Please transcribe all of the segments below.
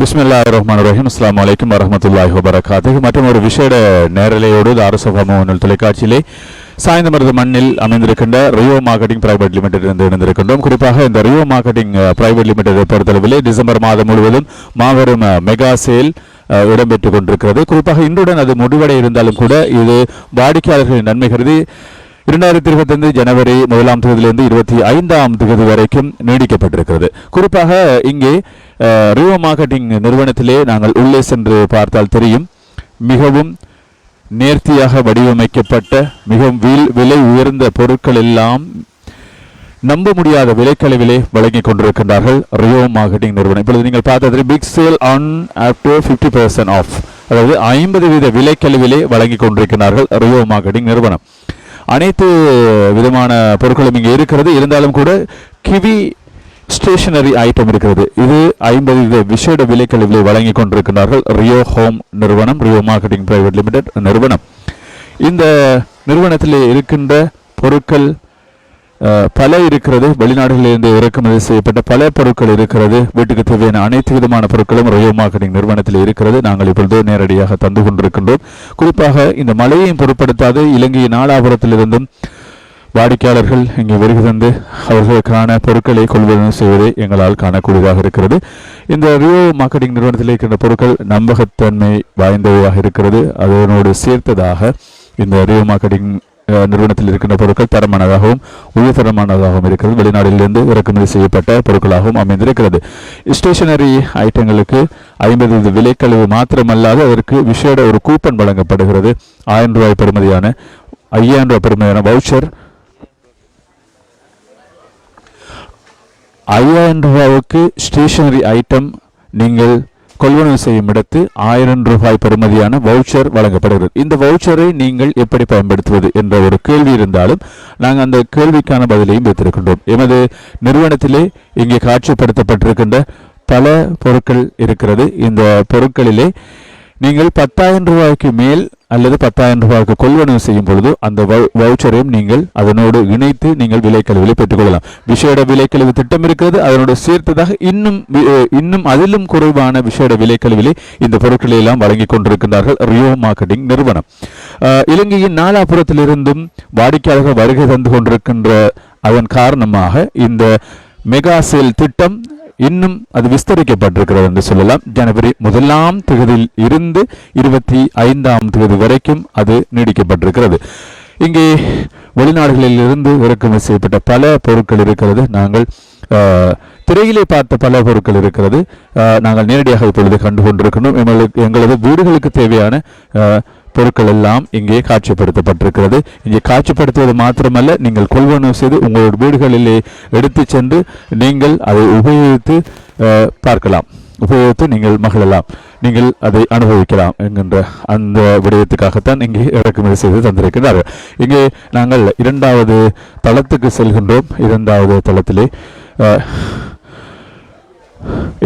பிஸ்மில்லாஹிர்ரஹ்மானிர்ரஹீம். அஸ்ஸலாமு அலைக்கும் வரஹ்மத்துல்லாஹி வபரகாத்துஹு. மற்றும் ஒரு விசேட நேரலையோடு தாரசபா தொலைக்காட்சியிலே சாய்ந்தமருது மண்ணில் அமைந்திருக்கின்ற ரியோ மார்க்கெட்டிங் பிரைவேட் லிமிடெட் இருந்து இணைந்திருக்கின்றோம். குறிப்பாக இந்த ரியோ மார்க்கெட்டிங் பிரைவேட் லிமிடெட்டை பொறுத்தளவிலே டிசம்பர் மாதம் முழுவதும் மாபெரும் மெகா சேல் இடம்பெற்றுக் கொண்டிருக்கிறது. குறிப்பாக இன்றுடன் அது முடிவடை இருந்தாலும் கூட இது வாடிக்கையாளர்களின் நன்மை கருதி 2025 ஜனவரி 1ஆம் தேதியிலிருந்து 25ஆம் தேதி வரைக்கும் நீடிக்கப்பட்டிருக்கிறது. குறிப்பாக இங்கே ரியோ மார்க்கெட்டிங் நிறுவனத்திலே நாங்கள் உள்ளே சென்று பார்த்தால் தெரியும், மிகவும் நேர்த்தியாக வடிவமைக்கப்பட்ட மிகவும் விலை உயர்ந்த பொருட்கள் எல்லாம் நம்ப முடியாத விலைக்களவிலே வழங்கி கொண்டிருக்கின்றார்கள் ரியோ மார்க்கெட்டிங் நிறுவனம். இப்பொழுது நீங்கள் பார்த்தது big sale on up to 50% off, அதாவது 50% விலைக்களவிலே வழங்கி கொண்டிருக்கிறார்கள் ரியோ மார்க்கெட்டிங் நிறுவனம். அனைத்து விதமான பொருட்களும் இங்கே இருக்கிறது. இருந்தாலும் கூட கிவி ஸ்டேஷனரி ஐட்டம் இருக்கிறது. இது 50% விசேட விலைக்களவிலே வழங்கி கொண்டிருக்கிறார்கள் ரியோ ஹோம் நிறுவனம், ரியோ மார்க்கெட்டிங் பிரைவேட் லிமிடெட் நிறுவனம். இந்த நிறுவனத்தில் இருக்கின்ற பொருட்கள் பல இருக்கிறது. வெளிநாடுகளிலிருந்து இறக்குமதி செய்யப்பட்ட பல பொருட்கள் இருக்கிறது. வீட்டுக்கு தேவையான அனைத்து விதமான பொருட்களும் ரியோ மார்க்கெட்டிங் நிறுவனத்தில் இருக்கிறது. நாங்கள் இப்பொழுது நேரடியாக தந்து கொண்டிருக்கின்றோம். குறிப்பாக இந்த மழையையும் பொருட்படுத்தாது இலங்கையின் நாலாபுரத்திலிருந்தும் வாடிக்கையாளர்கள் இங்கே வருகை தந்து அவர்களுக்கான பொருட்களை கொள்வதற்கு செய்வதை எங்களால் காணக்கூடியதாக இருக்கிறது. இந்த ரியோ மார்க்கெட்டிங் நிறுவனத்தில் இருக்கின்ற பொருட்கள் நம்பகத்தன்மை வாய்ந்தவையாக இருக்கிறது. அதனோடு சேர்த்ததாக இந்த ரியோ மார்க்கெட்டிங் நிறுவனத்தில் இருக்கின்ற பொருட்கள் தரமானதாகவும் உயர்தரமானதாகவும் இருக்கிறது. வெளிநாடுகளிலிருந்து இறக்குமதி செய்யப்பட்ட பொருட்களாகவும் அமைந்திருக்கிறது. ஸ்டேஷனரி ஐட்டங்களுக்கு 50% விலைக்கழிவு மாத்திரமல்லாது அதற்கு விசேட ஒரு கூப்பன் வழங்கப்படுகிறது. 1000 ரூபாய் பெறுமதியான 5000 ரூபாய் பெறுமதியான வவுச்சர் 5000 ரூபாய்க்கு ஸ்டேஷனரி ஐட்டம் நீங்கள் கொள்வனவு செய்யும் இடத்து 1000 ரூபாய் பெறுமதியான வவுச்சர் வழங்கப்படுகிறது. இந்த வவுச்சரை நீங்கள் எப்படி பயன்படுத்துவது என்ற ஒரு கேள்வி இருந்தாலும் நாங்கள் அந்த கேள்விக்கான பதிலையும் வைத்திருக்கின்றோம். எமது நிறுவனத்திலே இங்கே காட்சிப்படுத்தப்பட்டிருக்கின்ற பல பொருட்கள் இருக்கிறது. இந்த பொருட்களிலே நீங்கள் 10,000 ரூபாய்க்கு மேல் அல்லது 10,000 ரூபாய்க்கு கொள்வனவு செய்யும் பொழுது அந்த வவுச்சரையும் நீங்கள் அதனோடு இணைத்து நீங்கள் விலைக்கழிவுகளை பெற்றுக்கொள்ளலாம். விசேட விலைக்கழிவு திட்டம் இருக்கிறது. அதனோடு சேர்த்ததாக இன்னும் அதிலும் குறைவான விசேட விலைக்கழிவிலே இந்த பொருட்களை எல்லாம் வழங்கி கொண்டிருக்கின்றார்கள் ரியோ மார்க்கெட்டிங் நிறுவனம். இலங்கையின் நாலாபுரத்திலிருந்தும் வாடிக்கையாளர்கள் வருகை தந்து கொண்டிருக்கின்ற அதன் காரணமாக இந்த மெகா சேல் திட்டம் இன்னும் அது விஸ்தரிக்கப்பட்டிருக்கிறது என்று சொல்லலாம். ஜனவரி 1ஆம் தேதியில் இருந்து 25ஆம் தேதி வரைக்கும் அது நீடிக்கப்பட்டிருக்கிறது. இங்கே வெளிநாடுகளில் இருந்து இறக்குமதி செய்யப்பட்ட பல பொருட்கள் இருக்கிறது. நாங்கள் திரையிலே பார்த்த பல பொருட்கள் இருக்கிறது. நாங்கள் நேரடியாக இப்பொழுது கண்டு கொண்டிருக்கிறோம். எங்களது வீடுகளுக்கு தேவையான பொருட்கள் எல்லாம் இங்கே காட்சிப்படுத்தப்பட்டிருக்கிறது. இங்கே காட்சிப்படுத்துவது மாத்திரமல்ல, நீங்கள் கொள்வனவு செய்து உங்களோட வீடுகளிலே எடுத்து சென்று நீங்கள் அதை உபயோகித்து பார்க்கலாம், உபயோகித்து நீங்கள் மகிழலாம், நீங்கள் அதை அனுபவிக்கலாம் என்கின்ற அந்த விடயத்துக்காகத்தான் இங்கே இறக்குமதி செய்து தந்திருக்கிறார்கள். இங்கே நாங்கள் 2வது தளத்துக்கு செல்கின்றோம். 2வது தளத்திலே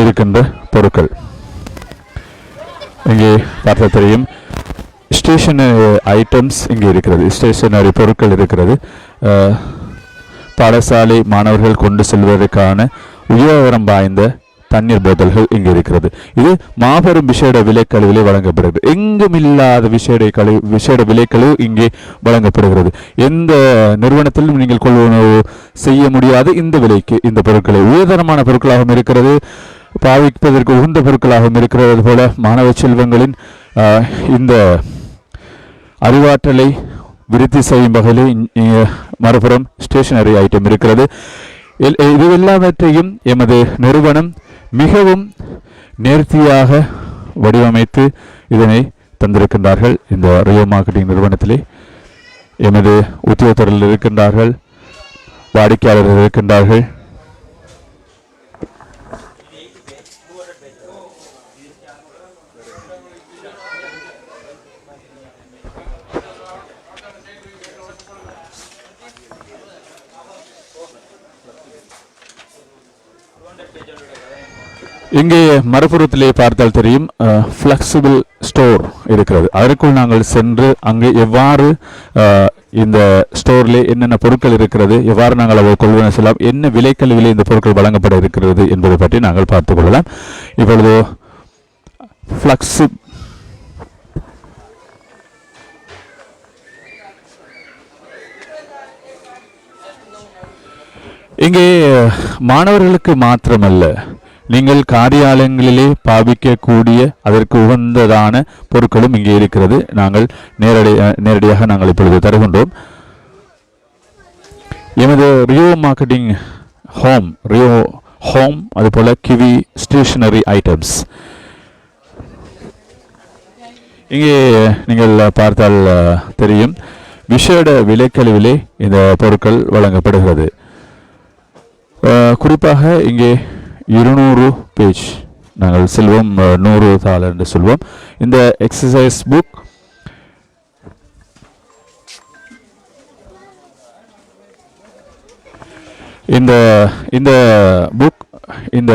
இருக்கின்ற பொருட்கள் இங்கே பார்த்த தெரியும். ஸ்டேஷனரி ஐட்டம்ஸ் இங்கே இருக்கிறது. ஸ்டேஷனரி பொருட்கள் இருக்கிறது. பாடசாலை மாணவர்கள் கொண்டு செல்வதற்கான உயர்தரம் வாய்ந்த தண்ணீர் போத்தல்கள் இங்கே இருக்கிறது. இது மாபெரும் விசேட விலைக்கழிவிலே வழங்கப்படுகிறது. எங்கும் இல்லாத விசேட விலைக்கழிவு இங்கே வழங்கப்படுகிறது. எந்த நிறுவனத்திலும் நீங்கள் கொள்வனவு செய்ய முடியாத இந்த விலைக்கு இந்த பொருட்களை உயர்தரமான பொருட்களாகவும் இருக்கிறது, பாவிப்பதற்கு உகந்த பொருட்களாகவும் இருக்கிறது போல மாணவ செல்வங்களின் இந்த அறிவாற்றலை விருத்தி செய்யும் வகையில் மறுபுறம் ஸ்டேஷனரி ஐட்டம் இருக்கிறது. இது எல்லாவற்றையும் எமது நிறுவனம் மிகவும் நேர்த்தியாக வடிவமைத்து இதனை தந்திருக்கின்றார்கள். இந்த ரியோ மார்க்கெட்டிங் நிறுவனத்திலே எமது உத்தியோகத்தர்கள் இருக்கின்றார்கள், வாடிக்கையாளர்கள் இருக்கின்றார்கள். இங்கே மறுபுறத்திலே பார்த்தால் தெரியும், ஃப்ளெக்சிபிள் ஸ்டோர் இருக்கிறது. அதற்குள் நாங்கள் சென்று அங்கே எவ்வாறு இந்த ஸ்டோரிலே என்னென்ன பொருட்கள் இருக்கிறது, எவ்வாறு நாங்கள் அதை கொள்வன செய்யலாம், என்ன விலைக்கழிவிலே இந்த பொருட்கள் வழங்கப்பட இருக்கிறது என்பதை பற்றி நாங்கள் பார்த்துக் கொள்ளலாம். இப்பொழுது ஃப்ளக்ஸ் இங்கே மாணவர்களுக்கு மாத்திரமல்ல, நீங்கள் காரியாலயங்களிலே பாவிக்கக்கூடிய அதற்கு உகந்ததான பொருட்களும் இங்கே இருக்கிறது. நாங்கள் நேரடியாக நாங்கள் இப்பொழுது தருகின்றோம். எமது ரியோ மார்க்கெட்டிங் ரியோ ஹோம் அதுபோல கிவி ஸ்டேஷனரி ஐட்டம்ஸ் இங்கே நீங்கள் பார்த்தால் தெரியும், விசேட விலைக்கழிவிலே இந்த பொருட்கள் வழங்கப்படுகிறது. குறிப்பாக இங்கே 200 பேஜ் நாங்கள் செல்வோம், 100 தாள் என்று சொல்வோம். இந்த எக்ஸசைஸ் புக் இந்த புக் இந்த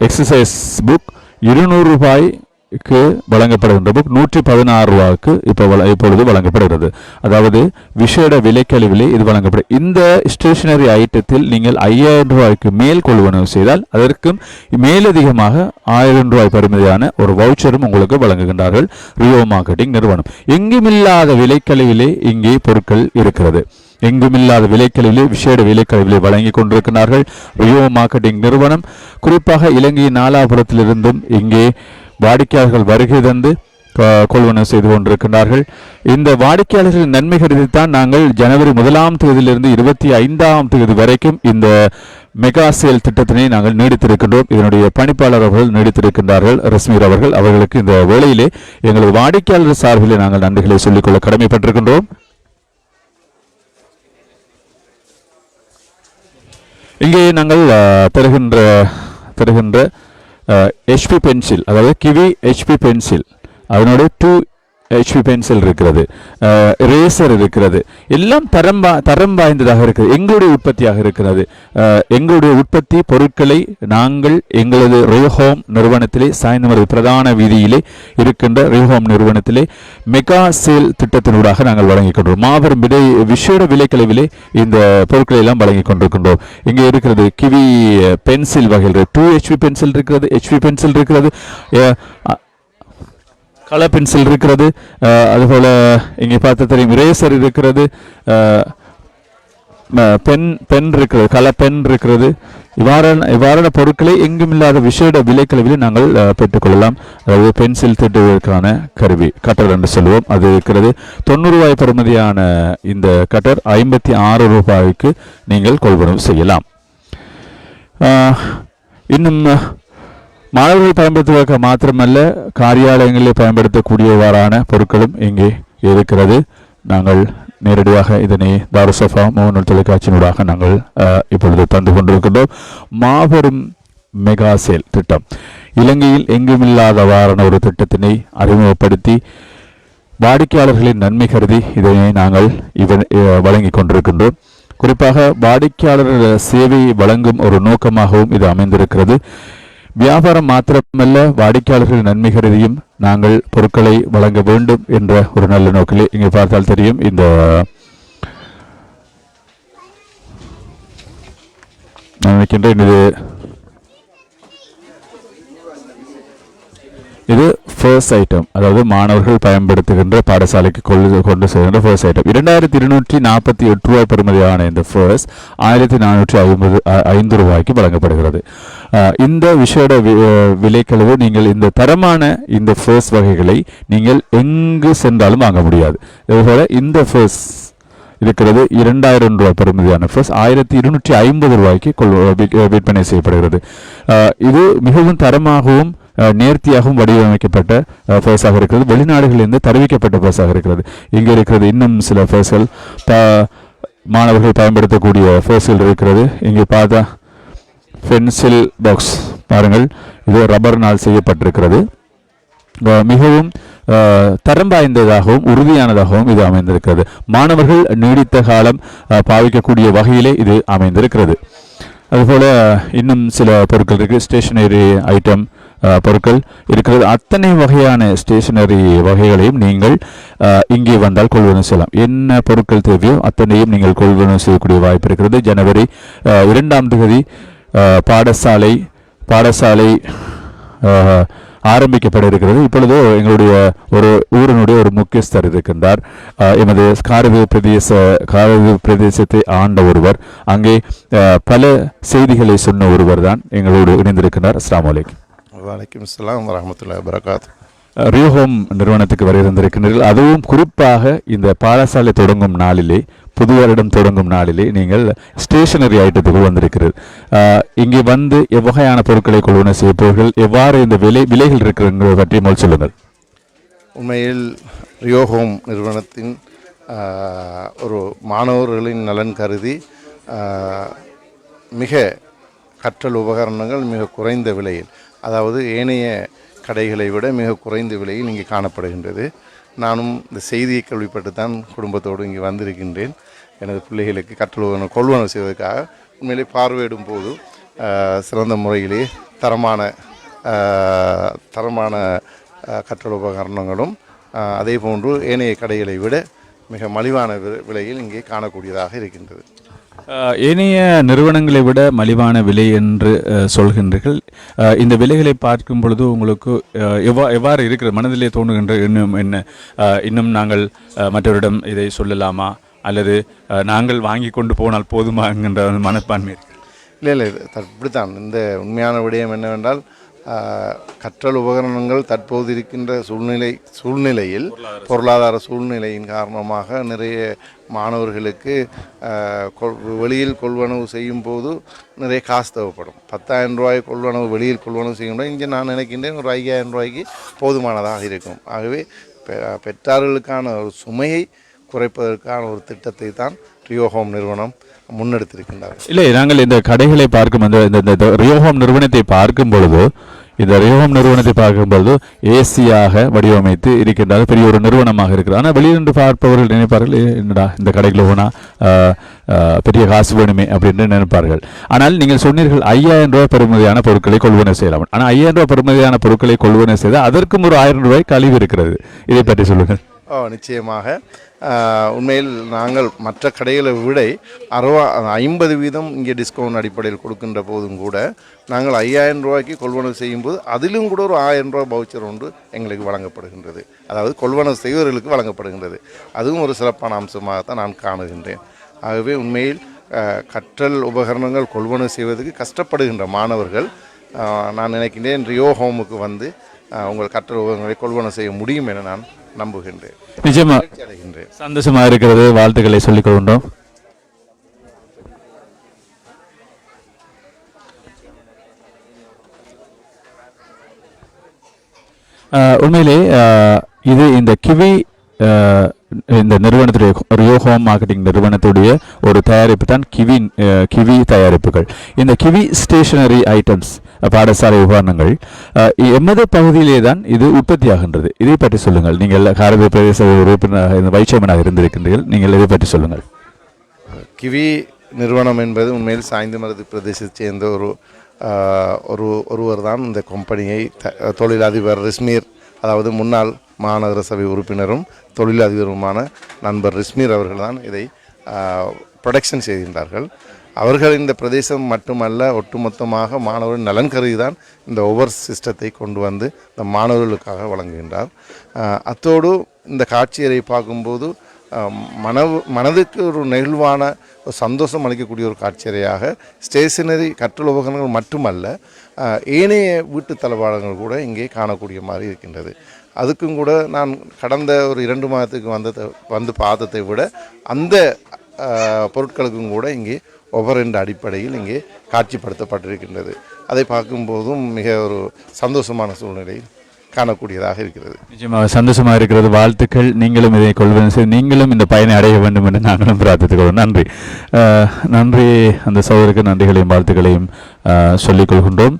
எக்ஸசைஸ் புக் 200 ரூபாய்க்கு வழங்கப்படுகின்ற புக் 116 ரூபாய்க்கு இப்பொழுது வழங்கப்படுகிறது. அதாவது விசேட விலைக்கழிவிலே இது வழங்கப்படும். இந்த ஸ்டேஷனரி ஐட்டத்தில் நீங்கள் 5000 ரூபாய்க்கு மேல் கொள்வனவு செய்தால் அதற்கும் மேலதிகமாக 1000 ரூபாய் பெறுமதியான ஒரு வவுச்சரும் உங்களுக்கு வழங்குகின்றார்கள் ரியோ மார்க்கெட்டிங் நிறுவனம். எங்குமில்லாத விலைக்கழிவிலே இங்கே பொருட்கள் இருக்கிறது. எங்குமில்லாத விலைக்கழிவிலே விசேட விலைக்கழிவிலே வழங்கி கொண்டிருக்கிறார்கள் ரியோ மார்க்கெட்டிங் நிறுவனம். குறிப்பாக இலங்கையின் நாலாபுரத்திலிருந்தும் இங்கே வாடிக்கையாளர்கள் வருகை தந்து கொள்வனவு செய்து கொண்டிருக்கிறார்கள். இந்த வாடிக்கையாளர்களின் நன்மை கருதித்தான் நாங்கள் ஜனவரி 1ஆம் தேதியிலிருந்து 25ஆம் தேதி வரைக்கும் இந்த மெகா சேல் திட்டத்தினை நாங்கள் நீடித்திருக்கின்றோம். இதனுடைய பணிப்பாளர் அவர்கள் நீடித்திருக்கின்றார்கள், ரஸ்மீர் அவர்கள். அவர்களுக்கு இந்த வேளையிலே எங்களது வாடிக்கையாளர் சார்பிலே நாங்கள் நன்றிகளை சொல்லிக்கொள்ள கடமைப்பட்டிருக்கின்றோம். இங்கே நாங்கள் தருகின்ற HP பென்சில், அதாவது கிவி HP பென்சில், அதனோட 2 HP பென்சில் இருக்கிறது, ரேசர் இருக்கிறது. எல்லாம் தரம் வாய்ந்ததாக இருக்கிறது. எங்களுடைய உற்பத்தியாக இருக்கிறது. எங்களுடைய உற்பத்தி பொருட்களை நாங்கள் எங்களது ரியோஹோம் நிறுவனத்திலே சாய்ந்தமருது பிரதான வீதியிலே இருக்கின்ற ரியோஹோம் நிறுவனத்திலே மெகா சேல் திட்டத்தினூடாக நாங்கள் வழங்கிக் கொண்டோம். மாபெரும் விசேட விலைக்கழிவிலே இந்த பொருட்களை எல்லாம் வழங்கிக் கொண்டிருக்கின்றோம். இங்கே இருக்கிறது கிவி பென்சில் வகையில் 2 HP பென்சில் இருக்கிறது, HP பென்சில் இருக்கிறது, கலர் பென்சில் இருக்கிறது. அதுபோல் இங்கே பார்த்து தெரியும் ரேசர் இருக்கிறது, பென் இருக்கிறது, கலர் பென் இருக்கிறது. இவ்வாறான பொருட்களை எங்குமில்லாத விசேட விலைக்கழிவில் நாங்கள் பெற்றுக்கொள்ளலாம். அதாவது பென்சில் திட்டுவதற்கான கருவி கட்டர் என்று சொல்லுவோம், அது இருக்கிறது. 90 ரூபாய் பெறுமதியான இந்த கட்டர் 56 ரூபாய்க்கு நீங்கள் கொள்வனவு செய்யலாம். இன்னும் மாணவர்கள் பயன்படுத்துவதற்கு மாத்திரமல்ல, காரியாலயங்களில் பயன்படுத்தக்கூடியவாறான பொருட்களும் இங்கே இருக்கிறது. நாங்கள் நேரடியாக இதனை தாருசஃபா முகநூல் தொலைக்காட்சியினூடாக நாங்கள் இப்பொழுது தந்து கொண்டிருக்கின்றோம். மாபெரும் மெகா சேல் திட்டம், இலங்கையில் எங்குமில்லாதவாறான ஒரு திட்டத்தினை அறிமுகப்படுத்தி வாடிக்கையாளர்களின் நன்மை கருதி இதனை நாங்கள் வழங்கி கொண்டிருக்கின்றோம். குறிப்பாக வாடிக்கையாளர் சேவையை வழங்கும் ஒரு நோக்கமாகவும் இது அமைந்திருக்கிறது. வியாபாரம் மாத்திரமல்ல, வாடிக்கையாளர்கள் நன்மை கருதியும் நாங்கள் பொருட்களை வழங்க வேண்டும் என்ற ஒரு நல்ல நோக்கிலே இங்கே பார்த்தால் தெரியும். இந்த நான் நினைக்கின்றேன் இது ஃபர்ஸ்ட் ஐட்டம், அதாவது மாணவர்கள் பயன்படுத்துகின்ற பாடசாலைக்கு கொண்டு செல்கின்ற ஃபர்ஸ்ட் ஐட்டம். 2248 ரூபாய் பெறுமதியான இந்த ஃபர்ஸ்ட் 1405 ரூபாய்க்கு வழங்கப்படுகிறது. இந்த விசேட விலைக்கழிவு நீங்கள் இந்த தரமான இந்த ஃபர்ஸ்ட் வகைகளை நீங்கள் எங்கு சென்றாலும் வாங்க முடியாது. இதுபோல இந்த ஃபர்ஸ்ட் இருக்கிறது 2000 ரூபாய் பெறுமதியான ஃபர்ஸ்ட் 1250 ரூபாய்க்கு விற்பனை செய்யப்படுகிறது. இது மிகவும் தரமாகவும் நேர்த்தியாகவும் வடிவமைக்கப்பட்ட ஃபர்ஸாக இருக்கிறது. வெளிநாடுகளிலிருந்து தருவிக்கப்பட்ட ஃபர்ஸாக இருக்கிறது. இங்கே இருக்கிறது இன்னும் சில ஃபர்ஸ்கள் மாணவர்கள் பயன்படுத்தக்கூடிய ஃபர்ஸ்கள் இருக்கிறது. இங்கே பார்த்தா பென்சில் பாக்ஸ் பாருங்கள், இது ரப்பர்னால் செய்யப்பட்டிருக்கிறது. மிகவும் தரம் வாய்ந்ததாகவும் உறுதியானதாகவும் இது அமைந்திருக்கிறது. மாணவர்கள் நீடித்த காலம் பாவிக்கக்கூடிய வகையிலே இது அமைந்திருக்கிறது. அதுபோல இன்னும் சில பொருட்கள் இருக்கு, ஸ்டேஷனரி ஐட்டம் பொருட்கள் இருக்கிறது. அத்தனை வகையான ஸ்டேஷனரி வகைகளையும் நீங்கள் இங்கே வந்தால் கொள்வனவு செய்யலாம். என்ன பொருட்கள் தேவையோ அத்தனையும் நீங்கள் கொள்வனவு செய்யக்கூடிய வாய்ப்பு இருக்கிறது. ஜனவரி 2ஆம் தேதி பாடசாலை ஆரம்பிக்கப்பட இருக்கிறது. இப்பொழுது எங்களுடைய ஒரு ஊரினுடைய ஒரு முக்கியஸ்தர் இருக்கின்றார். எமது காரவு பிரதேசத்தை ஆண்ட ஒருவர், அங்கே பல செய்திகளை சொன்ன ஒருவர் தான் எங்களோடு இணைந்திருக்கிறார். அஸ்ஸலாமு அலைக்கும். வலைக்கும் அஸ்ஸலாம் வரஹ்மத்துல்லாஹி வபரகாத்துஹு. ரியோஹோம் நிறுவனத்துக்கு வருகின்றிருக்கின்றீர்கள். அதுவும் குறிப்பாக இந்த பாடசாலை தொடங்கும் நாளிலே, புது வருடம் தொடங்கும் நாளிலே நீங்கள் ஸ்டேஷனரி ஐட்டத்துக்கு வந்திருக்கிறது. இங்கே வந்து எவ்வகையான பொருட்களை கொள்வன செய்யப்போர்கள், எவ்வாறு இந்த விலைகள் இருக்கிறது பற்றி முதல் சொல்லுங்கள். உண்மையில் ரியோஹோம் நிறுவனத்தின் ஒரு மாணவர்களின் நலன் கருதி மிக கற்றல் உபகரணங்கள் மிக குறைந்த விலையில், அதாவது ஏனைய கடைகளை விட மிக குறைந்த விலையில் இங்கே காணப்படுகின்றது. நானும் இந்த செய்தியை கேள்விப்பட்டு தான் குடும்பத்தோடு இங்கே வந்திருக்கின்றேன். எனது பிள்ளைகளுக்கு கற்றல் கொள்வனவு செய்வதற்காக உண்மையிலே பார்வையிடும் போது சிறந்த முறையிலே தரமான கற்றல் உபகரணங்களும் அதே போன்று ஏனைய கடைகளை விட மிக மலிவான விலையில் இங்கே காணக்கூடியதாக இருக்கின்றது. ஏனைய நிறுவனங்களை விட மலிவான விலை என்று சொல்கின்றீர்கள். இந்த விலைகளை பார்க்கும் பொழுது உங்களுக்கு எவ்வாறு இருக்கிற மனதிலே தோணுகின்ற இன்னும் நாங்கள் மற்றவரிடம் இதை சொல்லலாமா, அல்லது நாங்கள் வாங்கி கொண்டு போனால் போதுமா என்கின்ற மனப்பான்மை? இல்லை, இப்படித்தான். இந்த உண்மையான விடயம் என்னவென்றால், கற்றல் உபகரணங்கள் தற்போது இருக்கின்ற சூழ்நிலையில் பொருளாதார சூழ்நிலையின் காரணமாக நிறைய மாணவர்களுக்கு வெளியில் கொள்வனவு செய்யும் போது நிறைய காசு தேவைப்படும். 10,000 ரூபாய் கொள்வனவு வெளியில் கொள்வனவு செய்யும் இங்கே நான் நினைக்கின்றேன் ஒரு 5,000 ரூபாய்க்கு போதுமானதாக இருக்கும். ஆகவே பெற்றார்களுக்கான ஒரு சுமையை குறைப்பதற்கான ஒரு திட்டத்தை தான் ரியோஹோம் நிறுவனம் முன்னெடுத்திருக்கின்றார். இல்லை, நாங்கள் இந்த கடைகளை பார்க்கும் இந்த ரியோஹோம் நிறுவனத்தை பார்க்கும் பொழுது ஏசியாக வடிவமைத்து இருக்கின்றது. பெரிய ஒரு நிறுவனமாக இருக்கிறது. ஆனால் வெளியிருந்து பார்ப்பவர்கள் நினைப்பார்கள், என்னடா இந்த கடைகளை போனால் பெரிய காசு வேணுமே அப்படின்னு நினைப்பார்கள். ஆனால் நீங்கள் சொன்னீர்கள் 5,000 ரூபாய் பெறுமதியான பொருட்களை கொள்வனவு செய்யலாம். ஆனால் 5,000 ரூபாய் பெறுமதியான பொருட்களை கொள்வனவு செய்தால் அதற்கும் ஒரு 1,000 ரூபாய் கழிவு இருக்கிறது. இதை பற்றி சொல்லுங்கள். நிச்சயமாக. உண்மையில் நாங்கள் மற்ற கடைகளை விட 50% இங்கே டிஸ்கவுண்ட் அடிப்படையில் கொடுக்கின்ற போதும் கூட நாங்கள் 5,000 ரூபாய்க்கு கொள்வனவு செய்யும்போது அதிலும் கூட ஒரு 1,000 ரூபாய் பவுச்சர் ஒன்று எங்களுக்கு வழங்கப்படுகின்றது. அதாவது கொள்வனவு செய்வர்களுக்கு வழங்கப்படுகின்றது. அதுவும் ஒரு சிறப்பான அம்சமாகத்தான் நான் காணுகின்றேன். ஆகவே உண்மையில் கற்றல் உபகரணங்கள் கொள்வனவு செய்வதற்கு கஷ்டப்படுகின்ற மாணவர்கள், நான் நினைக்கின்றேன் ரியோஹோமுக்கு வந்து உங்கள் கற்றல் உபகரணங்களை கொள்வனவு செய்ய முடியும் என நான் நம்புகின்றேன். நிச்சயமாக சந்தோஷமாக இருக்கிறது. வாழ்த்துக்களை சொல்லிக் கொள்கின்றோம். உண்மையிலே இது இந்த கிவி இந்த நிறுவனத்துடைய ரியோஹோம் மார்க்கெட்டிங் நிறுவனத்துடைய ஒரு தயாரிப்பு தான் கிவி தயாரிப்புகள். இந்த கிவி ஸ்டேஷனரி ஐட்டம்ஸ், பாடசாலை உபகரணங்கள் எமது பகுதியிலே தான் இது உற்பத்தியாகின்றது. இதை பற்றி சொல்லுங்கள். நீங்கள் காரவே பிரதேச உறுப்பினர் வைச்சமனாக இருந்திருக்கின்றீர்கள். நீங்கள் இதை பற்றி சொல்லுங்கள். கிவி நிறுவனம் என்பது உண்மையில் சாய்ந்தமருது பிரதேசத்தை சேர்ந்த ஒருவர் தான் இந்த கம்பெனியை தொழிலதிபர் ரிஸ்மீர், அதாவது முன்னாள் மாநகர சபை உறுப்பினரும் தொழிலதிபருமான நண்பர் ரிஸ்மீர் அவர்கள் தான் இதை ப்ரொடக்ஷன் செய்கின்றார்கள். அவர்கள் இந்த பிரதேசம் மட்டுமல்ல, ஒட்டுமொத்தமாக மாணவர்கள் நலன் கருதி தான் இந்த ஒவ்வொரு சிஸ்டத்தை கொண்டு வந்து இந்த மாணவர்களுக்காக வழங்குகின்றார். அத்தோடு இந்த காட்சியரை பார்க்கும்போது மனதுக்கு ஒரு நெகிழ்வான ஒரு சந்தோஷம் அளிக்கக்கூடிய ஒரு காட்சியறையாக ஸ்டேஷனரி கற்றல் உபகரணங்கள் மட்டுமல்ல, ஏனைய வீட்டு தளவாடங்கள் கூட இங்கே காணக்கூடிய மாதிரி இருக்கின்றது. அதுக்கும் கூட நான் கடந்த ஒரு 2 மாதத்துக்கு வந்து பார்த்ததை விட அந்த பொருட்களுக்கும் கூட இங்கே ஒவ்வொரு அடிப்படையில் இங்கே காட்சிப்படுத்தப்பட்டிருக்கின்றது. அதை பார்க்கும்போதும் மிக ஒரு சந்தோஷமான சூழ்நிலை காணக்கூடியதாக இருக்கிறது. நிச்சயமாக சந்தோஷமாக இருக்கிறது. வாழ்த்துக்கள். நீங்களும் இதை கொள்வன செய்து நீங்களும் இந்த பயனை அடைய வேண்டும் என்று நாங்களும் பிரார்த்தித்துக் நன்றி. நன்றி. அந்த சகோதரருக்கு நன்றிகளையும் வாழ்த்துக்களையும் சொல்லிக் கொள்கின்றோம்.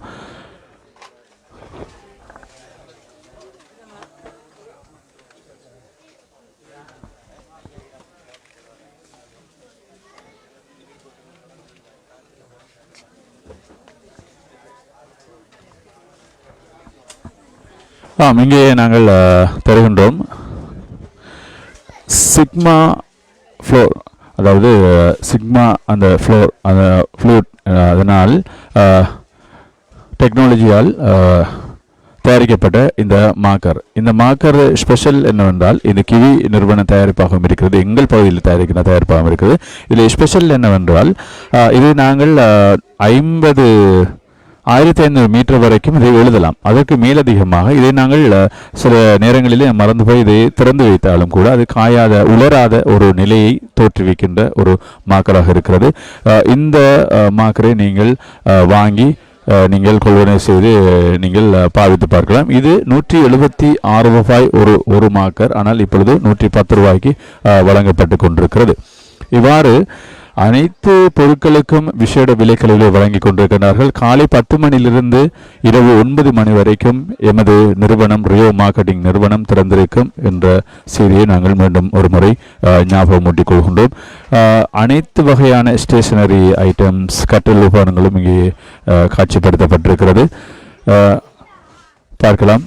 இங்கே நாங்கள் தருகின்றோம் சிக்மா ஃப்ளோர், அதாவது சிக்மா அந்த ஃப்ளோர் அந்த ஃப்ளூட், அதனால் டெக்னாலஜியால் தயாரிக்கப்பட்ட இந்த மார்க்கர் ஸ்பெஷல் என்னவென்றால் இந்த கிவி நிறுவன தயாரிப்பாகவும் இருக்கிறது, எங்கள் பகுதியில் தயாரிக்கிற தயாரிப்பாகவும் இருக்குது. இதில் ஸ்பெஷல் என்னவென்றால் இது நாங்கள் 1500 மீட்டர் வரைக்கும் இதை எழுதலாம். அதற்கு மேலதிகமாக இதை நாங்கள் சில நேரங்களிலே மறந்து போய் இதை திறந்து வைத்தாலும் கூட அது காயாத உலராத ஒரு நிலையை தோற்றுவிக்கின்ற ஒரு மார்க்கராக இருக்கிறது. இந்த மார்க்கரை நீங்கள் வாங்கி நீங்கள் கொள்வனை செய்து நீங்கள் பாவித்து பார்க்கலாம். இது 176 ரூபாய் ஒரு மார்க்கர், ஆனால் இப்பொழுது 110 ரூபாய்க்கு வழங்கப்பட்டு கொண்டிருக்கிறது. இவ்வாறு அனைத்து பொருட்களுக்கும் விசேட விலைகளிலே வழங்கி கொண்டிருக்கிறார்கள். காலை 10 மணியிலிருந்து இரவு 9 மணி வரைக்கும் எமது நிறுவனம் ரியோ மார்க்கெட்டிங் நிறுவனம் திறந்திருக்கும் என்ற செய்தியை நாங்கள் மீண்டும் ஒரு முறை ஞாபகம் ஊட்டிக் கொள்கின்றோம். அனைத்து வகையான ஸ்டேஷனரி ஐட்டம்ஸ், கட்டல் உபகரணங்களும் இங்கே காட்சிப்படுத்தப்பட்டிருக்கிறது, பார்க்கலாம்.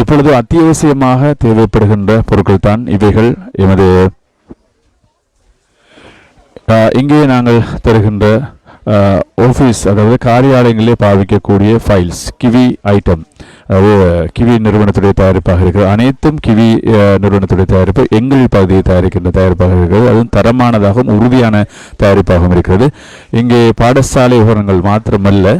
இப்பொழுது அத்தியாவசியமாக தேவைப்படுகின்ற பொருட்கள் தான் இவைகள். எமது இங்கே நாங்கள் தருகின்ற ஆஃபீஸ், அதாவது காரியாலயங்களிலே பாவிக்கக்கூடிய ஃபைல்ஸ், கிவி ஐட்டம், அதாவது கிவி நிறுவனத்துடைய தயாரிப்பாக இருக்கிறது. அனைத்தும் கிவி நிறுவனத்துடைய தயாரிப்பு எங்கள் பகுதியை தயாரிக்கின்ற தயாரிப்பாக இருக்கிறது. அதுவும் தரமானதாகவும் உறுதியான தயாரிப்பாகவும் இருக்கிறது. இங்கே பாடசாலை உபகரணங்கள் மாத்திரமல்ல,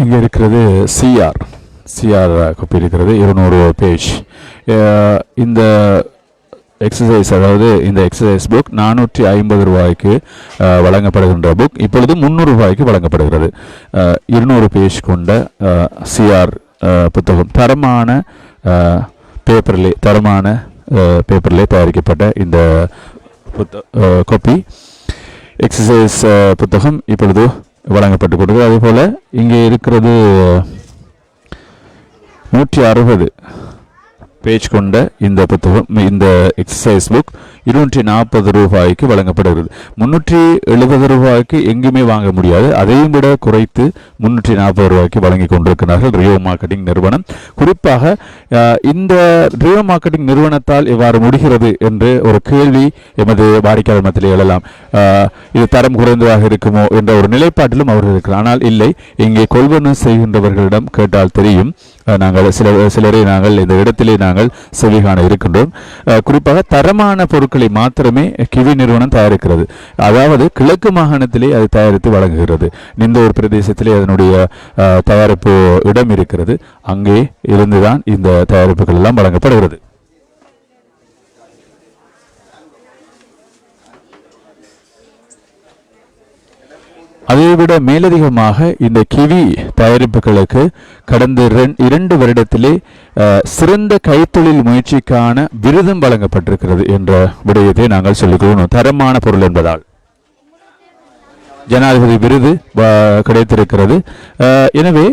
இங்கே இருக்கிறது சிஆர் காப்பி இருக்கிறது, 200 பேஜ். இந்த எக்ஸசைஸ், அதாவது இந்த எக்ஸசைஸ் புக் 450 ரூபாய்க்கு வழங்கப்படுகின்ற புக் இப்பொழுது 300 ரூபாய்க்கு வழங்கப்படுகிறது. 200 பேஜ் கொண்ட சிஆர் புத்தகம், தரமான பேப்பரிலே தயாரிக்கப்பட்ட இந்த காப்பி எக்ஸசைஸ் புத்தகம் இப்பொழுது வழங்கப்பட்டு கொடுக்கிறது. அதே போல இங்கே இருக்கிறது 160 பேஜ் கொண்ட இந்த புத்தகம், இந்த எக்ஸசைஸ் புக் 240 ரூபாய்க்கு வழங்கப்படுகிறது. 370 ரூபாய்க்கு எங்குமே வாங்க முடியாது, அதையும் விட குறைத்து 340 ரூபாய்க்கு வழங்கி கொண்டிருக்கிறார்கள் ரியோ மார்க்கெட்டிங் நிறுவனம். குறிப்பாக இந்த ரியோ மார்க்கெட்டிங் நிறுவனத்தால் எவ்வாறு முடிகிறது என்று ஒரு கேள்வி எமது வாடிக்கையாளர் மத்தியில் எழலாம். இது தரம் குறைந்ததாக இருக்குமோ என்ற ஒரு நிலைப்பாட்டிலும் அவர்கள் இருக்கிறார். ஆனால் இல்லை, இங்கே கொள்வனவு செய்கின்றவர்களிடம் கேட்டால் தெரியும். நாங்கள் சிலரை நாங்கள் இந்த இடத்திலே நாங்கள் செவிகாண இருக்கின்றோம். குறிப்பாக தரமான பொருட்களை மாத்திரமே கிவி நிறுவனம் தயாரிக்கிறது. அதாவது கிழக்கு மாகாணத்திலே அது தயாரித்து வழங்குகிறது. நிந்தூர் பிரதேசத்திலே அதனுடைய தயாரிப்பு இடம் இருக்கிறது, அங்கே இருந்துதான் இந்த தயாரிப்புகள் எல்லாம் வழங்கப்படுகிறது. அதைவிட மேலதிகமாக இந்த கிவி தயாரிப்புகளுக்கு கடந்த 2 வருடத்திலே சிறந்த கைத்தொழில் முயற்சிக்கான விருதும் வழங்கப்பட்டிருக்கிறது என்ற விடயத்தை நாங்கள் சொல்லிக்கொள்ளணும். தரமான பொருள் என்பதால் ஜனாதிபதி விருது கிடைத்திருக்கிறது. எனவே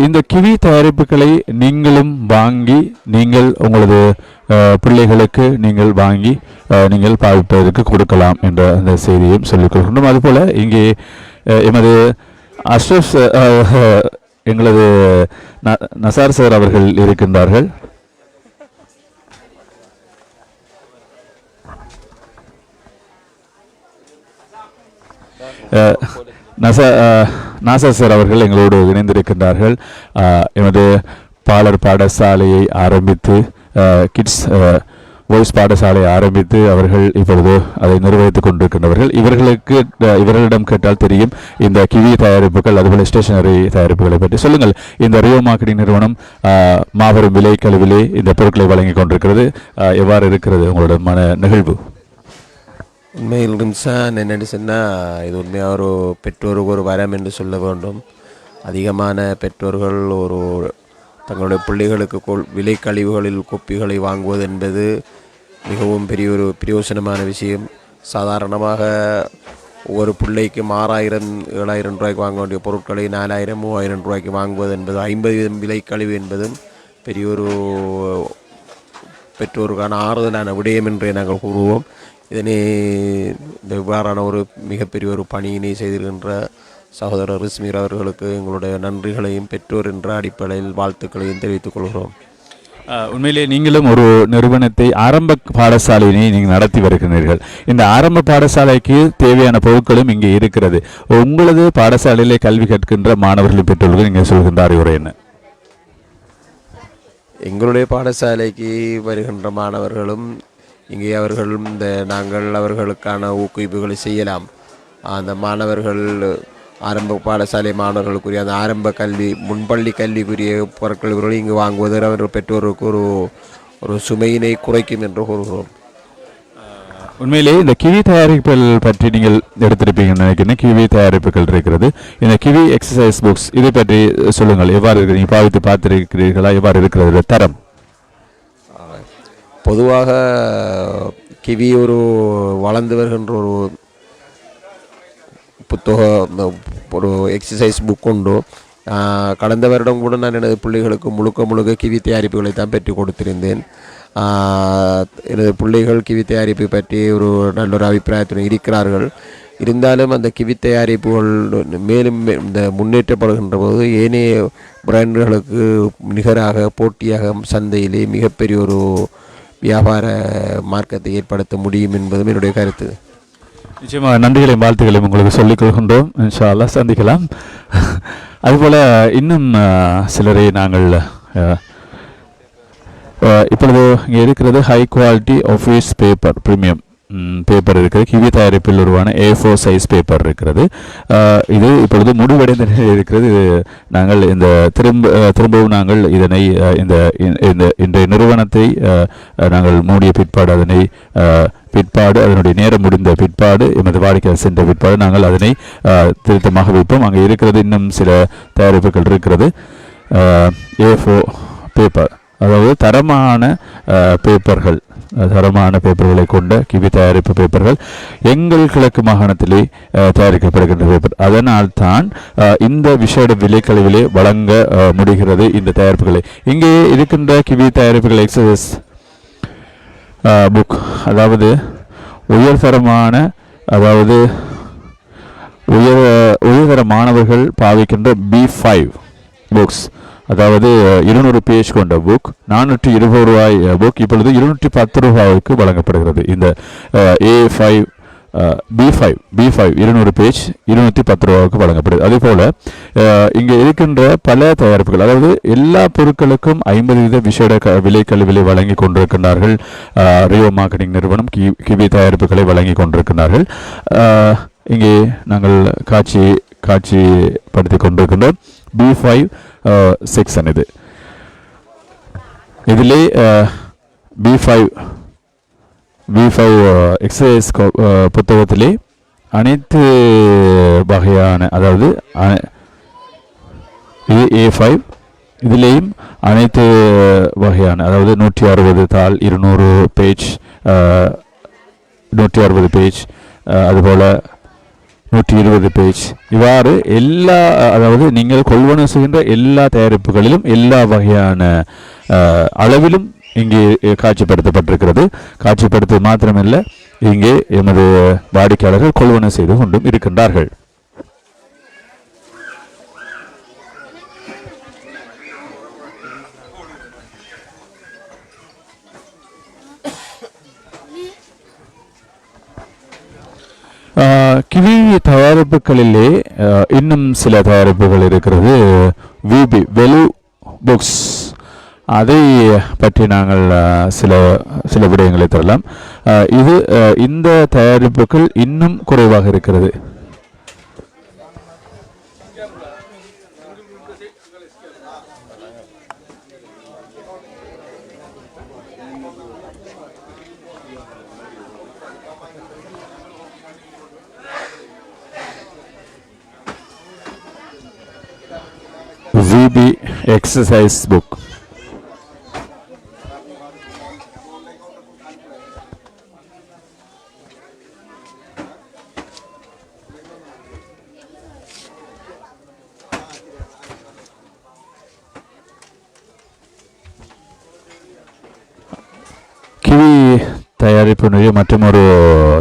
இந்த கிவி தயாரிப்புகளை நீங்களும் வாங்கி நீங்கள் உங்களது பிள்ளைகளுக்கு நீங்கள் வாங்கி நீங்கள் பாவிப்பதற்கு கொடுக்கலாம் என்ற அந்த செய்தியையும் சொல்லிக் கொள்கின்றோம். அதுபோல இங்கே எமது அஷ்ரஃப் எங்களது நசார் சார் அவர்கள் இருக்கின்றார்கள். நாசர் சார் அவர்கள் எங்களோடு இணைந்திருக்கின்றார்கள். எமது பாலர் பாடசாலையை ஆரம்பித்து கிட்ஸ் வாய்ஸ் பாடசாலையை ஆரம்பித்து அவர்கள் இப்பொழுது அதை நிர்வகித்துக் கொண்டிருக்கின்றவர்கள். இவர்களிடம் கேட்டால் தெரியும் இந்த கிவி தயாரிப்புகள், அதுபோல ஸ்டேஷனரி தயாரிப்புகளை பற்றி. சொல்லுங்கள், இந்த ரியோ மார்க்கெட்டிங் நிறுவனம் மாபெரும் விலை கழிவிலே இந்த பொருட்களை வழங்கி கொண்டிருக்கிறது, எவ்வாறு இருக்கிறது உங்களோட மன நிகழ்வு? உண்மையில் ரிம்சான் என்னென்னு சொன்னால், இது உண்மையாக ஒரு பெற்றோருக்கு ஒரு வரம் என்று சொல்ல வேண்டும். அதிகமான பெற்றோர்கள் தங்களுடைய பிள்ளைகளுக்கு விலை கழிவுகளில் கொப்பிகளை வாங்குவது என்பது மிகவும் பெரிய ஒரு பிரயோசனமான விஷயம். சாதாரணமாக ஒவ்வொரு பிள்ளைக்கும் 6000-7000 ரூபாய்க்கு வாங்க வேண்டிய பொருட்களை 4000-3000 ரூபாய்க்கு வாங்குவது என்பது 50% விலை கழிவு என்பதும் பெரிய ஒரு பெற்றோருக்கான ஆறுதலான விடயம் என்றே நாங்கள் கூறுவோம். இதனை இந்த இவ்வாறான ஒரு மிகப்பெரிய ஒரு பணியினை செய்திருக்கின்ற சகோதரர் ரிஸ்மீர் அவர்களுக்கு எங்களுடைய நன்றிகளையும் பெற்றோர் என்ற அடிப்படையில் வாழ்த்துக்களையும் தெரிவித்துக் கொள்கிறோம். உண்மையிலே நீங்களும் ஒரு நிறுவனத்தை ஆரம்ப பாடசாலையினை நீங்கள் நடத்தி வருகிறீர்கள். இந்த ஆரம்ப பாடசாலைக்கு தேவையான பொருட்களும் இங்கே இருக்கிறது. உங்களது பாடசாலையிலே கல்வி கற்கின்ற மாணவர்களை பெற்றோர்கள் நீங்கள் சொல்கின்ற அறிவுரை என்ன? எங்களுடைய பாடசாலைக்கு வருகின்ற மாணவர்களும் இங்கே அவர்களும் நாங்கள் அவர்களுக்கான ஊக்குவிப்புகளை செய்யலாம். அந்த மாணவர்கள் ஆரம்ப பாடசாலை மாணவர்களுக்குரிய அந்த ஆரம்ப கல்வி முன்பள்ளி கல்விக்குரிய பொருட்கள் இவர்கள் இங்கு வாங்குவது அவர்கள் பெற்றோருக்கு ஒரு சுமையினை குறைக்கும் என்று கூறுகிறோம். உண்மையிலே இந்த கிவி தயாரிப்புகள் பற்றி நீங்கள் எடுத்திருப்பீங்கன்னு நினைக்கிறேன். கிவி தயாரிப்புகள் இருக்கிறது. இந்த கிவி எக்ஸசைஸ் புக்ஸ் இதை பற்றி சொல்லுங்கள். எவ்வாறு இருக்கு? நீங்கள் பாவித்து பார்த்திருக்கிறீர்களா? எவ்வாறு இருக்கிறது தரம்? பொதுவாக கிவி ஒரு வளர்ந்து வருகின்ற ஒரு புத்தகம், ஒரு எக்ஸசைஸ் புக் உண்டு. கடந்த வருடம் கூட நான் எனது பிள்ளைகளுக்கு முழுக்க கிவி தயாரிப்புகளை தான் பெற்று கொடுத்திருந்தேன். எனது பிள்ளைகள் கிவி தயாரிப்பு பற்றி ஒரு நல்ல ஒரு அபிப்பிராயத்துடன் இருக்கிறார்கள். இருந்தாலும் அந்த கிவி தயாரிப்புகள் மேலும் இந்த முன்னேற்றப்படுகின்ற போது ஏனைய பிராண்டுகளுக்கு நிகராக போட்டியாக சந்தையிலே மிகப்பெரிய ஒரு வியாபார மார்க்கத்தை ஏற்படுத்த முடியும் என்பதும் என்னுடைய கருத்து. நிச்சயமாக நன்றிகளையும் வாழ்த்துக்களையும் உங்களுக்கு சொல்லிக் கொள்கின்றோம். இன்ஷா அல்லாஹ் சந்திக்கலாம். அதுபோல் இன்னும் சிலரை நாங்கள் இப்பொழுது இங்கே இருக்கிறது high quality office paper premium paper இருக்கிறது. கிவி தயாரிப்பில் உருவான A4 சைஸ் பேப்பர் இருக்கிறது. இது இப்பொழுது முடிவடைந்த நிலையில் இருக்கிறது. நாங்கள் இந்த திரும்பவும் நாங்கள் இதனை இந்த நிறுவனத்தை நாங்கள் மூடிய பிற்பாடு அதனுடைய நேரம் முடிந்த பிற்பாடு எமது வாடிக்கையாளர் சென்ற பிற்பாடு நாங்கள் அதனை திருத்தமாக வைப்போம். அங்கே இருக்கிறது இன்னும் சில தயாரிப்புகள் இருக்கிறது. A4 பேப்பர், அதாவது தரமான பேப்பர்களை கொண்ட கிவி தயாரிப்பு பேப்பர்கள் எங்கள் கிழக்கு மாகாணத்திலே தயாரிக்கப்படுகின்ற பேப்பர். அதனால் தான் இந்த விஷேட விலைக்கழிவிலே வழங்க முடிகிறது இந்த தயாரிப்புகளை. இங்கே இருக்கின்ற கிவி தயாரிப்புகள் எக்ஸசைஸ் புக், அதாவது உயர்தரமான, அதாவது உயர்தர மாணவர்கள் பாவிக்கின்ற B5 புக்ஸ், அதாவது 200 பேஜ் கொண்ட புக், 420 ரூபாய் புக் இப்பொழுது 210 ரூபாய்க்கு வழங்கப்படுகிறது. இந்த B5 200 பேஜ் 210 ரூபாய்க்கு வழங்கப்படுது. அதே போல இங்கே இருக்கின்ற பல தயாரிப்புகள், அதாவது எல்லா பொருட்களுக்கும் 50% விசேட விலை வழங்கி கொண்டிருக்கின்றார்கள். ரியோ மார்க்கெட்டிங் நிறுவனம் கிவி தயாரிப்புகளை வழங்கி கொண்டிருக்கின்றார்கள். இங்கே நாங்கள் காட்சிப்படுத்தி கொண்டிருக்கின்றோம். B5 செக்ஷன் இதிலே B5 எக்ஸசைஸ் புத்தகத்திலே அனைத்து வகையான, அதாவது இது A5 இதிலேயும் அனைத்து வகையான, அதாவது 160 தாள் 200 பேஜ் 160 பேஜ் அதுபோல் 120 பேஜ் இவ்வாறு எல்லா, அதாவது நீங்கள் கொள்வனவு செய்கின்ற எல்லா தயாரிப்புகளிலும் எல்லா வகையான அளவிலும் இங்கே காட்சிப்படுத்தப்பட்டிருக்கிறது. காட்சிப்படுத்துவது மாத்திரமல்ல, இங்கே எமது வாடிக்கையாளர்கள் கொள்வனவு செய்து கொண்டும் இருக்கின்றார்கள். கிவி தயாரிப்புகளிலே இன்னும் சில தயாரிப்புகள் இருக்கிறது. விபி வெலு புக்ஸ், அதை பற்றி நாங்கள் சில விடயங்களை தரலாம். இந்த தயாரிப்புகள் இன்னும் குறைவாக இருக்கிறது. VB exercise book. தயாரிப்பினுடைய மற்றொரு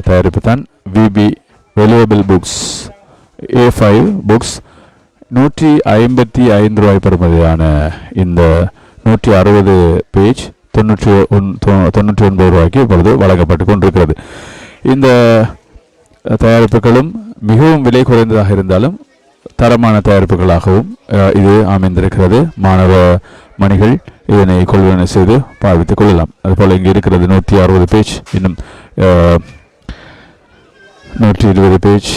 தயாரிப்பு தான் VP valuable books A5 books. 155 ரூபாய் பெறுமதியான இந்த 160 பேஜ் 99 ரூபாய்க்கு இப்பொழுது வழங்கப்பட்டு கொண்டிருக்கிறது. இந்த தயாரிப்புகளும் மிகவும் விலை குறைந்ததாக இருந்தாலும் தரமான தயாரிப்புகளாகவும் இது அமைந்திருக்கிறது. மாணவ மணிகள் இதனை கொள்வனை செய்து பாவித்துக் கொள்ளலாம். அதுபோல் இங்கே இருக்கிறது 160 பேஜ், இன்னும் 120 பேஜ்.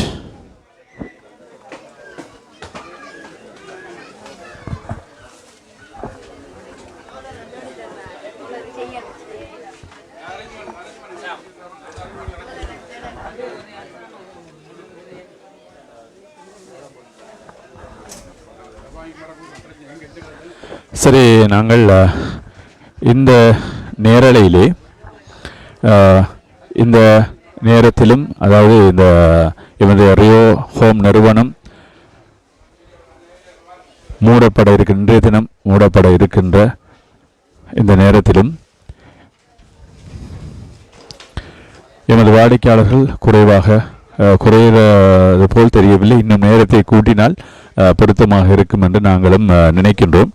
சரி, நாங்கள் இந்த நேரலையிலே இந்த நேரத்திலும், அதாவது இந்த எமது ரியோ ஹோம் நிறுவனம் இன்றைய தினம் மூடப்பட இருக்கின்ற இந்த நேரத்திலும் எமது வாடிக்கையாளர்கள் குறைவது போல் தெரியவில்லை. இன்னும் நேரத்தை கூட்டினால் பொருத்தமாக இருக்கும் என்று நாங்களும் நினைக்கின்றோம்.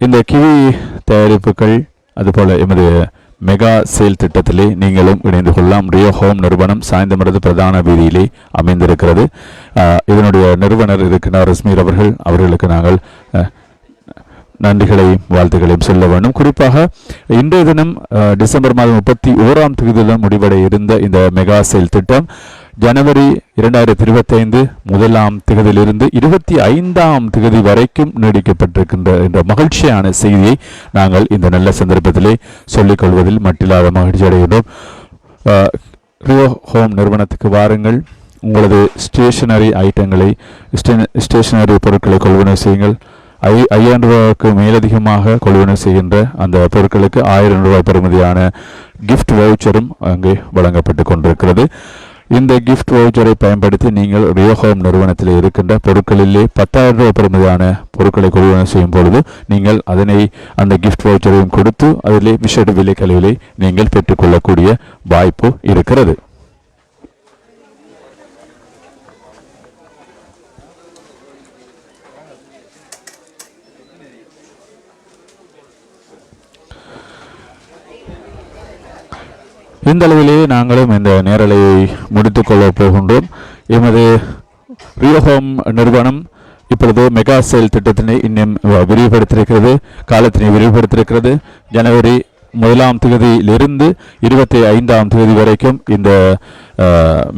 இந்த கிவி தயாரிப்புகள் அதுபோல எமது மெகா சேல் திட்டத்திலே நீங்களும் இணைந்து கொள்ளலாம். ரியோ ஹோம் நிறுவனம் சாய்ந்தமருது பிரதான வீதியிலே அமைந்திருக்கிறது. இதனுடைய நிறுவனர் இருக்கிறார் ரிஸ்மீர் அவர்களுக்கு நாங்கள் நன்றிகளையும் வாழ்த்துக்களையும் சொல்ல வேண்டும். குறிப்பாக இன்றைய தினம் டிசம்பர் மாதம் 31ஆம் தேதியில்தான் முடிவடைய இருந்த இந்த மெகா சேல் திட்டம் ஜனவரி 2025 முதலாம் தேதியிலிருந்து 25ஆம் தேதி வரைக்கும் நீடிக்கப்பட்டிருக்கின்ற என்ற மகிழ்ச்சியான செய்தியை நாங்கள் இந்த நல்ல சந்தர்ப்பத்திலே சொல்லிக் கொள்வதில் மட்டில்லாத மகிழ்ச்சி அடைகின்றோம். ரியோ ஹோம் நிறுவனத்துக்கு வாருங்கள். உங்களது ஸ்டேஷனரி ஐட்டங்களை ஸ்டேஷனரி பொருட்களை கொள்வனை செய்யுங்கள். 5000 ரூபாய்க்கு மேலதிகமாக கொள்வனை செய்கின்ற அந்த பொருட்களுக்கு 1000 ரூபாய் பெறுமதியான கிஃப்ட் வவுச்சரும் அங்கே வழங்கப்பட்டு கொண்டிருக்கிறது. இந்த கிஃப்ட் வவுச்சரை பயன்படுத்தி நீங்கள் ரியோ ஹோம் நிறுவனத்தில் இருக்கின்ற பொருட்களிலே 10,000 ரூபாய் பெறுமதியான பொருட்களை கொள்வனை செய்யும் பொழுது நீங்கள் அந்த கிஃப்ட் வவுச்சரையும் கொடுத்து அதிலே விசேட விலை கழிவுகளை நீங்கள் பெற்றுக்கொள்ளக்கூடிய வாய்ப்பு இருக்கிறது. இந்த அளவிலேயே நாங்களும் இந்த நேரலையை முடித்துக்கொள்ள போகின்றோம். எமது ரியோ ஹோம் நிறுவனம் இப்பொழுது மெகா சேல் திட்டத்தினை இன்னும் விரிவுபடுத்தியிருக்கிறது, காலத்தினை விரிவுபடுத்தியிருக்கிறது. ஜனவரி 1ஆம் தேதியிலிருந்து 25ஆம் தேதி வரைக்கும் இந்த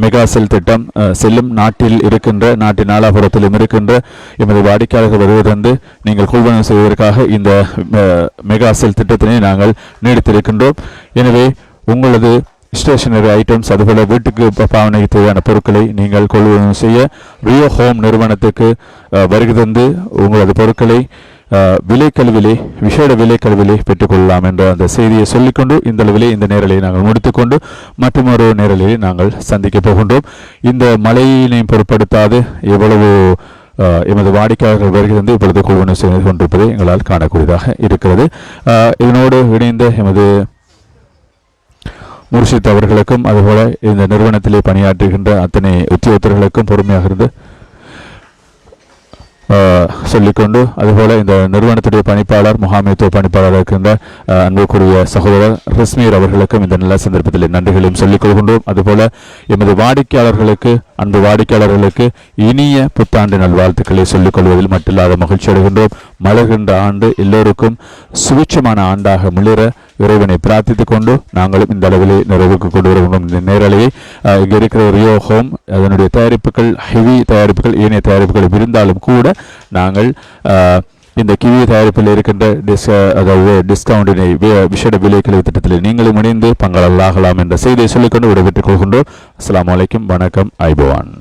மெகா செல் திட்டம் செல்லும். நாட்டின் நாலாபுரத்திலும் இருக்கின்ற எமது வாடிக்கையாளர்கள் வருவதென்று நீங்கள் கொள்வனவு செய்வதற்காக இந்த மெகா செல் திட்டத்தினை நாங்கள் நீடித்திருக்கின்றோம். எனவே உங்களது ஸ்டேஷனரி ஐட்டம்ஸ் அதுபோல வீட்டுக்கு பாவனைக்கு தேவையான பொருட்களை நீங்கள் கொள்வனவு செய்ய ரியோ ஹோம் நிறுவனத்துக்கு வருகை தந்து உங்களது பொருட்களை விசேட விலைக்கல்விலே பெற்றுக்கொள்ளலாம் என்ற அந்த செய்தியை சொல்லிக்கொண்டு இந்த அளவிலே இந்த நேரலை நாங்கள் முடித்துக்கொண்டு மற்றொரு நேரலையை நாங்கள் சந்திக்க போகின்றோம். இந்த மழையினையும் பொருட்படுத்தாது எவ்வளவு எமது வாடிக்கையாளர்கள் வருகை தந்து இப்பொழுது கொள்வனவு செய்து கொண்டிருப்பதை எங்களால் காணக்கூடியதாக இருக்கிறது. இதனோடு இணைந்த எமது முர்ஷித் அவர்களுக்கும் அதுபோல இந்த நிறுவனத்திலே பணியாற்றுகின்ற அத்தனை உத்தியோகத்தர்களுக்கும் பொறுமையாக இருந்து சொல்லிக்கொண்டு அதுபோல இந்த நிறுவனத்துடைய பணிப்பாளர் முகாமைத்துவ பணிப்பாளர் இருக்கின்ற அன்புக்குரிய சகோதரர் ரிஸ்மீர் அவர்களுக்கும் இந்த நல்ல சந்தர்ப்பத்தில் நன்றிகளையும் சொல்லிக் கொள்கின்றோம். அதுபோல எமது அன்பு வாடிக்கையாளர்களுக்கு இனிய புத்தாண்டு நல்வாழ்த்துக்களை சொல்லிக் கொள்வதில் மட்டில்லாத மகிழ்ச்சி அடைகின்றோம். மலர்கின்ற ஆண்டு எல்லோருக்கும் சுபிட்சமான ஆண்டாக மிளிர இறைவனை பிரார்த்தித்துக் கொண்டு நாங்களும் இந்த அளவிலே நிறைவுக்கு கொண்டு வருகின்றோம். இந்த நேரலையை இங்கே இருக்கிற ரியோ ஹோம் அதனுடைய தயாரிப்புகள் ஹெவி தயாரிப்புகள் ஏனைய தயாரிப்புகள் இருந்தாலும் கூட நாங்கள் இந்த கிவி தயாரிப்பில் இருக்கின்ற டிஸ்கவுண்டினை விசேட விலை கழிவு திட்டத்தில் நீங்களும் இணைந்து பங்காளர்களாகலாம் என்ற செய்தியை சொல்லிக்கொண்டு விடைபெற்றுக் கொள்கின்றோம். அஸ்ஸலாமு அலைக்கும், வணக்கம், ஐபவான்.